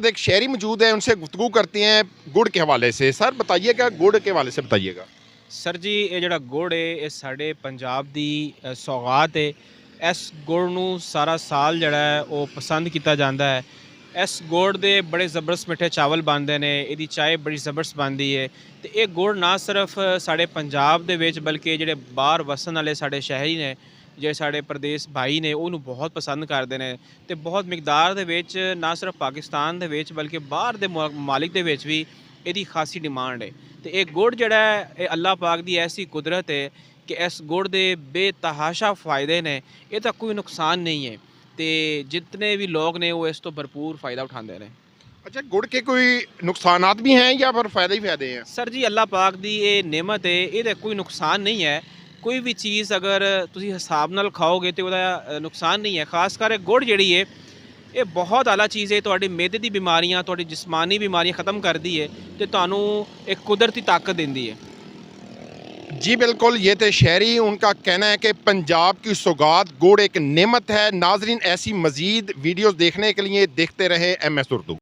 साथ एक शहरी मौजूद है, उनसे गुफ्तगू करते हैं गुड़ के हवाले से। सर बताइएगा, गुड़ के हवाले से बताइएगा। सर जी ये ਜਿਹੜਾ ਗੁੜ ਹੈ ਇਹ ਸਾਡੇ ਪੰਜਾਬ ਦੀ ਸੌਗਾਤ ਹੈ। ਇਸ ਗੁੜ ਨੂੰ ਸਾਰਾ ਸਾਲ ਜਿਹੜਾ ਹੈ ਉਹ ਪਸੰਦ ਕੀਤਾ ਜਾਂਦਾ ਹੈ। ਇਸ ਗੁੜ ਦੇ ਬੜੇ ਜ਼ਬਰਦਸਤ ਮਿੱਠੇ ਚਾਵਲ ਬਣਦੇ ਨੇ, ਇਹਦੀ ਚਾਹ ਬੜੀ ਜ਼ਬਰਦਸਤ ਬਣਦੀ ਹੈ। ਤੇ ਇਹ ਗੁੜ ਨਾ ਸਿਰਫ ਸਾਡੇ ਪੰਜਾਬ ਦੇ ਵਿੱਚ ਬਲਕਿ ਜਿਹੜੇ ਬਾਹਰ ਵਸਣ ਵਾਲੇ ਸਾਡੇ ਸ਼ਹਿਰੀ ਨੇ, ਜਿਹੜੇ ਸਾਡੇ ਪ੍ਰਦੇਸ਼ ਭਾਈ ਨੇ, ਉਹਨੂੰ ਬਹੁਤ ਪਸੰਦ ਕਰਦੇ ਨੇ ਤੇ ਬਹੁਤ ਮਿਕਦਾਰ ਦੇ ਵਿੱਚ, ਨਾ ਸਿਰਫ ਪਾਕਿਸਤਾਨ ਦੇ ਵਿੱਚ ਬਲਕਿ ਬਾਹਰ ਦੇ ਮਮਾਲਿਕ ਦੇ ਵਿੱਚ ਵੀ ਇਹਦੀ ਖਾਸੀ ਡਿਮਾਂਡ ਹੈ। ਤੇ ਇਹ ਗੁੜ ਜਿਹੜਾ ਹੈ ਇਹ ਅੱਲਾਹ ਪਾਕ ਦੀ ਐਸੀ ਕੁਦਰਤ ਹੈ ਕਿ ਇਸ ਗੁੜ ਦੇ ਬੇਤਹਾਸ਼ਾ फ़ायदे ਨੇ, ਇਹ ਤਾਂ ਕੋਈ ਨੁਕਸਾਨ ਨਹੀਂ ਹੈ ਤੇ जितने भी लोग ने वो इस तो भरपूर फ़ायदा उठाते हैं। अच्छा, गुड़ के कोई नुकसानात भी हैं या फिर फ़ायदे ही फ़ायदे हैं? सर जी अल्लाह पाक दी ये नेमत है, ये कोई नुकसान नहीं है। कोई भी चीज़ अगर तुसी हिसाब नाल खाओगे तो वह नुकसान नहीं है। खासकर गुड़ जिहड़ी है ये बहुत आला चीज़ है, तुहाडी मेदे दी बीमारियां, तुहाडी जिस्मानी बीमारियां ख़त्म करती है तो तुहानू एक कुदरती ताकत देंदी है। जी बिल्कुल, ये थे शहरी, उनका कहना है कि पंजाब की सौगात गुड़ एक नेमत है। नाजरीन, ऐसी मज़ीद वीडियोज़ देखने के लिए देखते रहे MS उर्दू।